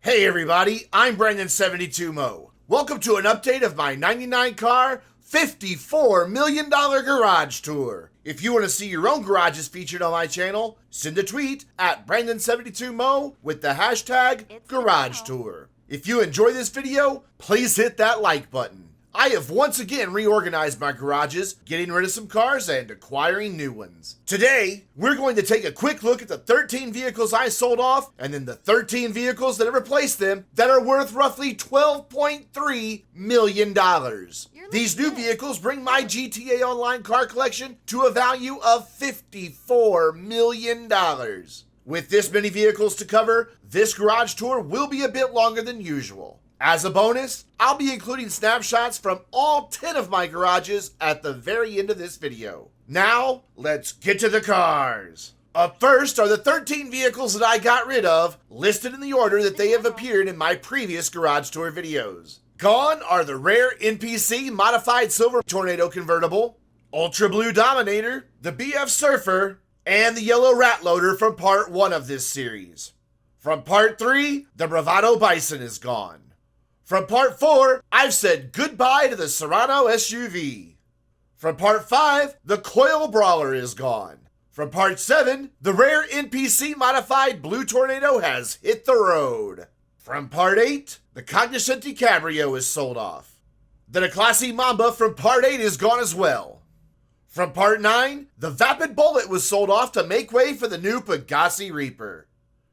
Hey everybody, I'm Brandon72Mo. Welcome to an update of my 99 car, $54 million garage tour. If you want to see your own garages featured on my channel, send a tweet at Brandon72Mo with the hashtag garage tour. If you enjoy this video, please hit that like button. I have once again reorganized my garages, getting rid of some cars and acquiring new ones. Today, we're going to take a quick look at the 13 vehicles I sold off, and then the 13 vehicles that have replaced them that are worth roughly $12.3 million. These new vehicles bring my GTA Online car collection to a value of $54 million. With this many vehicles to cover, this garage tour will be a bit longer than usual. As a bonus, I'll be including snapshots from all 10 of my garages at the very end of this video. Now, let's get to the cars. Up first are the 13 vehicles that I got rid of, listed in the order that they have appeared in my previous garage tour videos. Gone are the rare NPC Modified Silver Tornado Convertible, Ultra Blue Dominator, the BF Surfer, and the Yellow Rat Loader from part 1 of this series. From part 3, the Bravado Bison is gone. From part 4, I've said goodbye to the Serrano SUV. From part 5, the Coil Brawler is gone. From part 7, the rare NPC Modified Blue Tornado has hit the road. From part 8, the Cognoscenti Cabrio is sold off. The Declassi Mamba from part 8 is gone as well. From part 9, the Vapid Bullet was sold off to make way for the new Pegassi Reaper.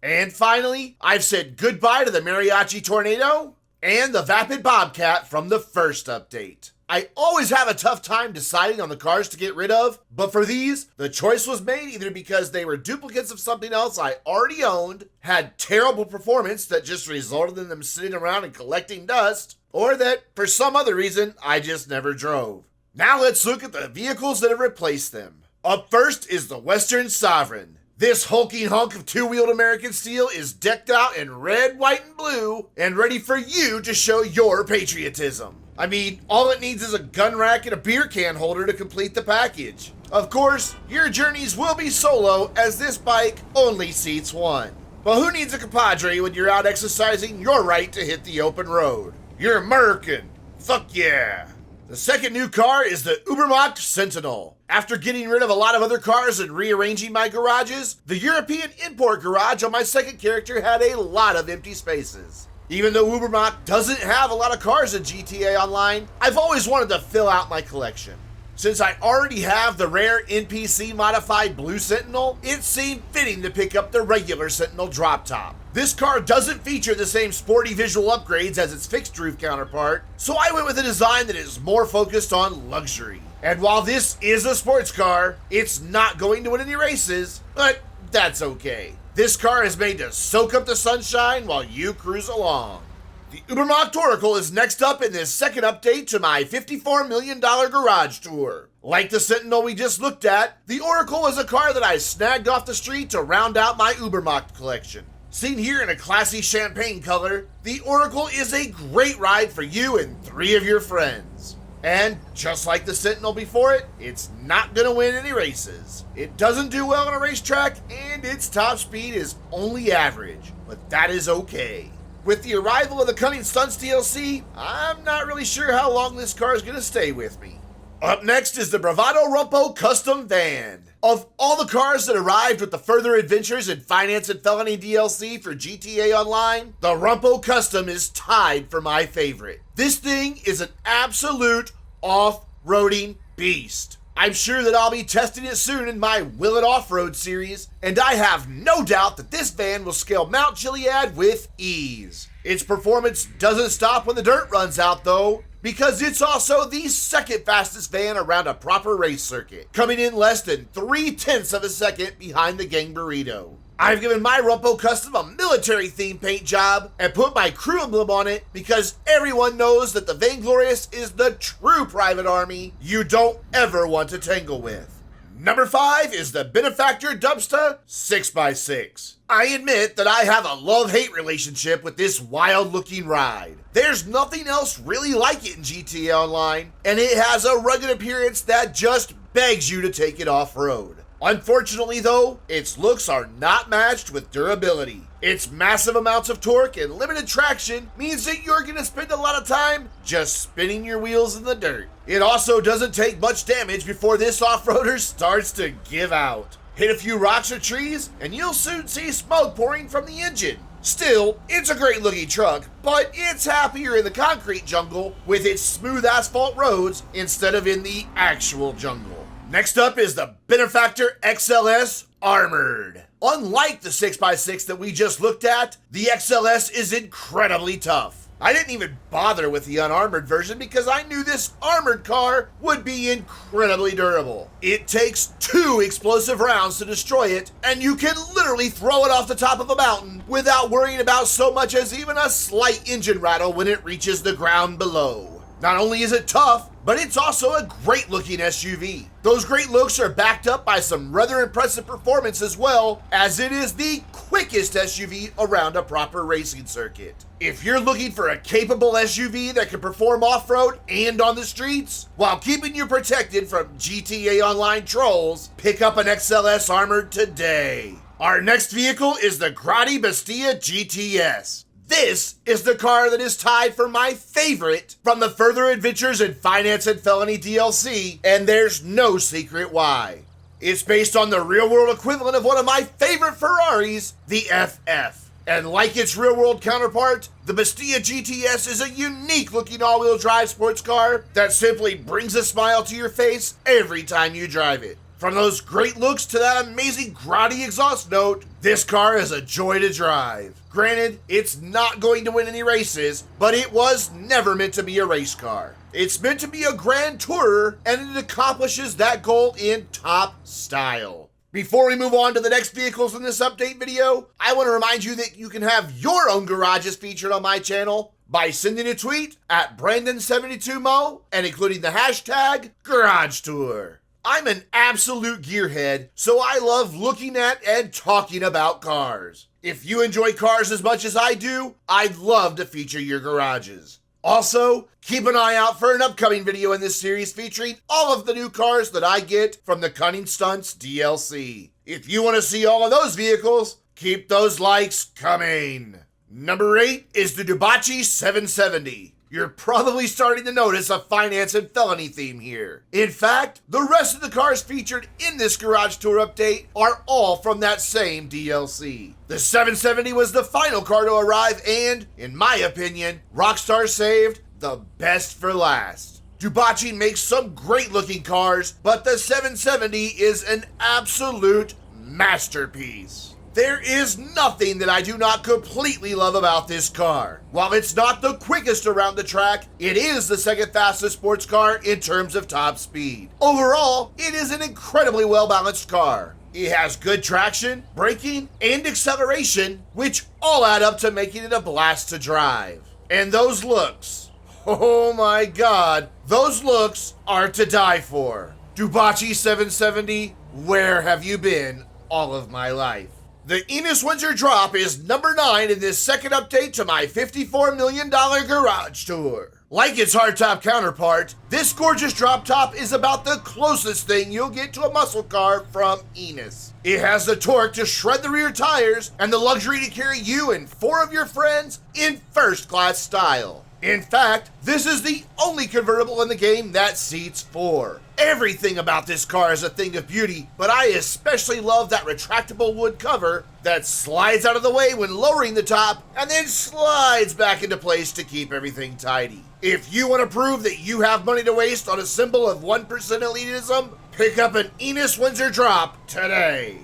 And finally, I've said goodbye to the Mariachi Tornado and the Vapid Bobcat from the first update. I always have a tough time deciding on the cars to get rid of, but for these, the choice was made either because they were duplicates of something else I already owned, had terrible performance that just resulted in them sitting around and collecting dust, or that, for some other reason, I just never drove. Now let's look at the vehicles that have replaced them. Up first is the Western Sovereign. This hulking hunk of two-wheeled American steel is decked out in red, white, and blue, and ready for you to show your patriotism. I mean, all it needs is a gun rack and a beer can holder to complete the package. Of course, your journeys will be solo, as this bike only seats one. But who needs a compadre when you're out exercising your right to hit the open road? You're American. Fuck yeah. The second new car is the Ubermacht Sentinel. After getting rid of a lot of other cars and rearranging my garages, the European import garage on my second character had a lot of empty spaces. Even though Ubermacht doesn't have a lot of cars in GTA Online, I've always wanted to fill out my collection. Since I already have the rare NPC Modified Blue Sentinel, it seemed fitting to pick up the regular Sentinel drop top. This car doesn't feature the same sporty visual upgrades as its fixed roof counterpart, so I went with a design that is more focused on luxury. And while this is a sports car, it's not going to win any races, but that's okay. This car is made to soak up the sunshine while you cruise along. The Ubermacht Oracle is next up in this second update to my $54 million garage tour. Like the Sentinel we just looked at, the Oracle is a car that I snagged off the street to round out my Ubermacht collection. Seen here in a classy champagne color, the Oracle is a great ride for you and 3 of your friends. And just like the Sentinel before it, it's not gonna win any races. It doesn't do well on a racetrack, and its top speed is only average, but that is okay. With the arrival of the Cunning Stunts DLC, I'm not really sure how long this car is gonna stay with me. Up next is the Bravado Rumbo Custom van. Of all the cars that arrived with the Further Adventures in Finance and Felony DLC for GTA Online, the Rumbo Custom is tied for my favorite. This thing is an absolute off-roading beast. I'm sure that I'll be testing it soon in my Will It Off-Road series, and I have no doubt that this van will scale Mount Gilead with ease. Its performance doesn't stop when the dirt runs out though, because it's also the second fastest van around a proper race circuit, coming in less than 0.3 of a second behind the Gang Burrito. I've given my Rumbo Custom a military themed paint job and put my crew emblem on it because everyone knows that the Vainglorious is the true private army you don't ever want to tangle with. Number 5 is the Benefactor Dubster 6x6. I admit that I have a love-hate relationship with this wild-looking ride. There's nothing else really like it in GTA Online, and it has a rugged appearance that just begs you to take it off-road. Unfortunately though, its looks are not matched with durability. Its massive amounts of torque and limited traction means that you're going to spend a lot of time just spinning your wheels in the dirt. It also doesn't take much damage before this off-roader starts to give out. Hit a few rocks or trees and you'll soon see smoke pouring from the engine. Still, it's a great looking truck, but it's happier in the concrete jungle with its smooth asphalt roads instead of in the actual jungle. Next up is the Benefactor XLS Armored. Unlike the 6x6 that we just looked at, the XLS is incredibly tough. I didn't even bother with the unarmored version because I knew this armored car would be incredibly durable. It takes 2 explosive rounds to destroy it, and you can literally throw it off the top of a mountain without worrying about so much as even a slight engine rattle when it reaches the ground below. Not only is it tough, but it's also a great looking SUV. Those great looks are backed up by some rather impressive performance as well, as it is the quickest SUV around a proper racing circuit. If you're looking for a capable SUV that can perform off-road and on the streets, while keeping you protected from GTA Online trolls, pick up an XLS Armored today. Our next vehicle is the Grotty Bestia GTS. This is the car that is tied for my favorite from the Further Adventures in Finance and Felony DLC, and there's no secret why. It's based on the real-world equivalent of one of my favorite Ferraris, the FF. And like its real-world counterpart, the Bestia GTS is a unique-looking all-wheel drive sports car that simply brings a smile to your face every time you drive it. From those great looks to that amazing grotty exhaust note, this car is a joy to drive. Granted, it's not going to win any races, but it was never meant to be a race car. It's meant to be a grand tourer, and it accomplishes that goal in top style. Before we move on to the next vehicles in this update video, I want to remind you that you can have your own garages featured on my channel by sending a tweet at Brandon72Mo and including the hashtag GarageTour. I'm an absolute gearhead, so I love looking at and talking about cars. If you enjoy cars as much as I do, I'd love to feature your garages. Also, keep an eye out for an upcoming video in this series featuring all of the new cars that I get from the Cunning Stunts DLC. If you want to see all of those vehicles, keep those likes coming. Number 8 is the Dubachi 770. You're probably starting to notice a finance and felony theme here. In fact, the rest of the cars featured in this Garage Tour update are all from that same DLC. The 770 was the final car to arrive and, in my opinion, Rockstar saved the best for last. Dubachi makes some great looking cars, but the 770 is an absolute masterpiece. There is nothing that I do not completely love about this car. While it's not the quickest around the track, it is the second fastest sports car in terms of top speed. Overall, it is an incredibly well-balanced car. It has good traction, braking, and acceleration, which all add up to making it a blast to drive. And those looks, oh my god, those looks are to die for. Dubachi 770, where have you been all of my life? The ENOS Windsor drop is number 9 in this second update to my $54 million garage tour. Like its hardtop counterpart, this gorgeous drop top is about the closest thing you'll get to a muscle car from ENOS. It has the torque to shred the rear tires and the luxury to carry you and 4 of your friends in first-class style. In fact, this is the only convertible in the game that seats 4. Everything about this car is a thing of beauty, but I especially love that retractable wood cover that slides out of the way when lowering the top and then slides back into place to keep everything tidy. If you want to prove that you have money to waste on a symbol of 1% elitism, pick up an ENOS Windsor drop today.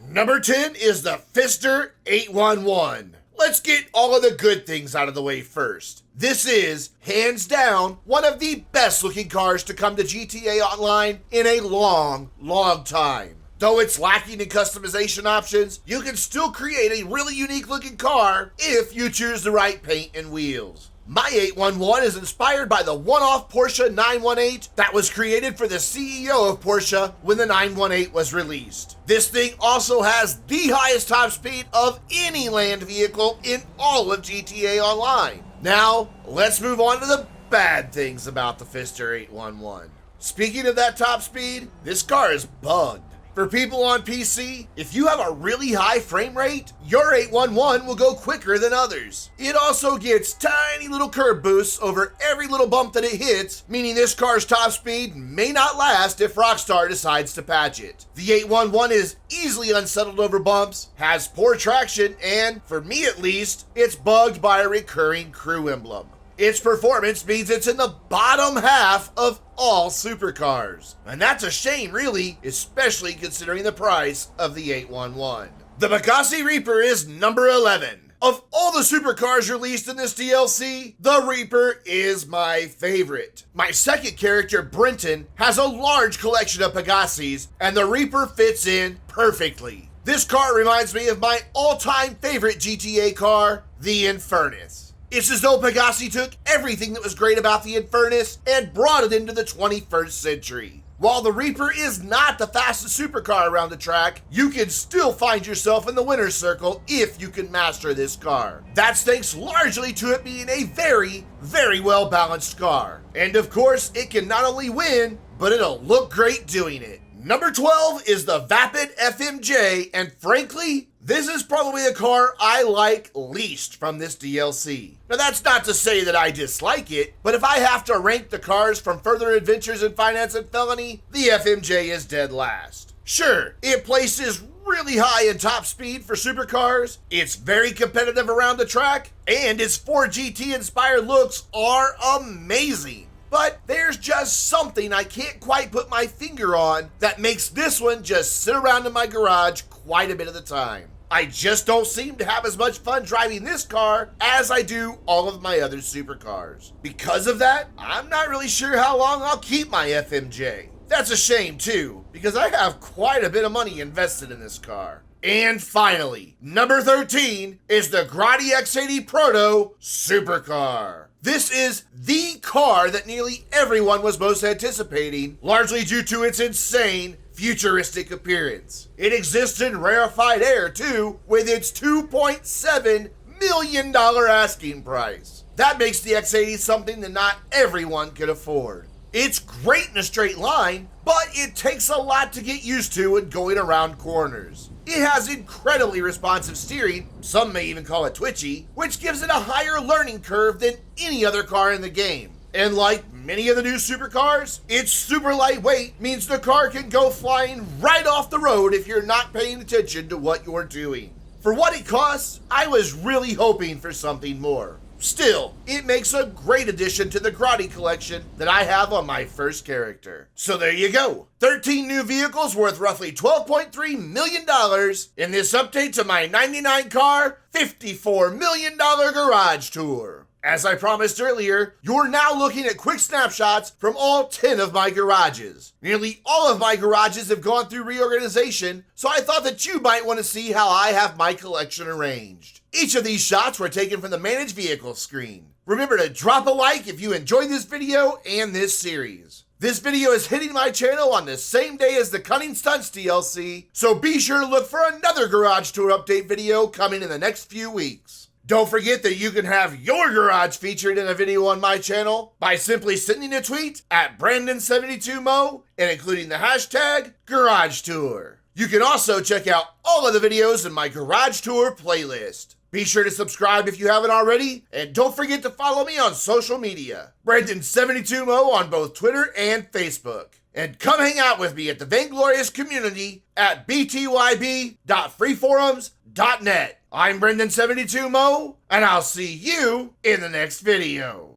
Number 10 is the Pfister 811. Let's get all of the good things out of the way first. This is, hands down, one of the best looking cars to come to GTA Online in a long, long time. Though it's lacking in customization options, you can still create a really unique looking car if you choose the right paint and wheels. My 811 is inspired by the one-off Porsche 918 that was created for the CEO of Porsche when the 918 was released. This thing also has the highest top speed of any land vehicle in all of GTA Online. Now, let's move on to the bad things about the Pfister 811. Speaking of that top speed, this car is bugged. For people on PC, if you have a really high frame rate, your 811 will go quicker than others. It also gets tiny little curb boosts over every little bump that it hits, meaning this car's top speed may not last if Rockstar decides to patch it. The 811 is easily unsettled over bumps, has poor traction, and, for me at least, it's bugged by a recurring crew emblem. Its performance means it's in the bottom half of all supercars. And that's a shame, really, especially considering the price of the 811. The Bugatti Reaper is number 11. Of all the supercars released in this DLC, the Reaper is my favorite. My second character, Brenton, has a large collection of Bugattis, and the Reaper fits in perfectly. This car reminds me of my all-time favorite GTA car, the Infernus. It's as though Pegasi took everything that was great about the Infernus and brought it into the 21st century. While the Reaper is not the fastest supercar around the track, you can still find yourself in the winner's circle if you can master this car. That's thanks largely to it being a very, very well balanced car. And of course, it can not only win, but it'll look great doing it. Number 12 is the Vapid FMJ, and frankly, this is probably the car I like least from this DLC. Now that's not to say that I dislike it, but if I have to rank the cars from Further Adventures in Finance and Felony, the FMJ is dead last. Sure, it places really high in top speed for supercars, it's very competitive around the track, and its 4GT inspired looks are amazing. But there's just something I can't quite put my finger on that makes this one just sit around in my garage quite a bit of the time. I just don't seem to have as much fun driving this car as I do all of my other supercars. Because of that, I'm not really sure how long I'll keep my FMJ. That's a shame too, because I have quite a bit of money invested in this car. And finally, number 13 is the Grotty X80 Proto Supercar. This is the car that nearly everyone was most anticipating, largely due to its insane futuristic appearance. It exists in rarefied air too, with its $2.7 million asking price. That makes the X80 something that not everyone can afford. It's great in a straight line, but it takes a lot to get used to when going around corners. It has incredibly responsive steering, some may even call it twitchy, which gives it a higher learning curve than any other car in the game. And like many of the new supercars, its super lightweight means the car can go flying right off the road if you're not paying attention to what you're doing. For what it costs, I was really hoping for something more. Still, it makes a great addition to the Grotty collection that I have on my first character. So there you go. 13 new vehicles worth roughly $12.3 million in this update to my 99 car, $54 million garage tour. As I promised earlier, you're now looking at quick snapshots from all 10 of my garages. Nearly all of my garages have gone through reorganization, so I thought that you might want to see how I have my collection arranged. Each of these shots were taken from the Manage Vehicles screen. Remember to drop a like if you enjoyed this video and this series. This video is hitting my channel on the same day as the Cunning Stunts DLC, so be sure to look for another garage tour update video coming in the next few weeks. Don't forget that you can have your garage featured in a video on my channel by simply sending a tweet at Brandon72Mo and including the hashtag GarageTour. You can also check out all of the videos in my Garage Tour playlist. Be sure to subscribe if you haven't already, and don't forget to follow me on social media. Brandon72Mo on both Twitter and Facebook. And come hang out with me at the Vainglorious community at btyb.freeforums.net. I'm Brandon72Mo, and I'll see you in the next video.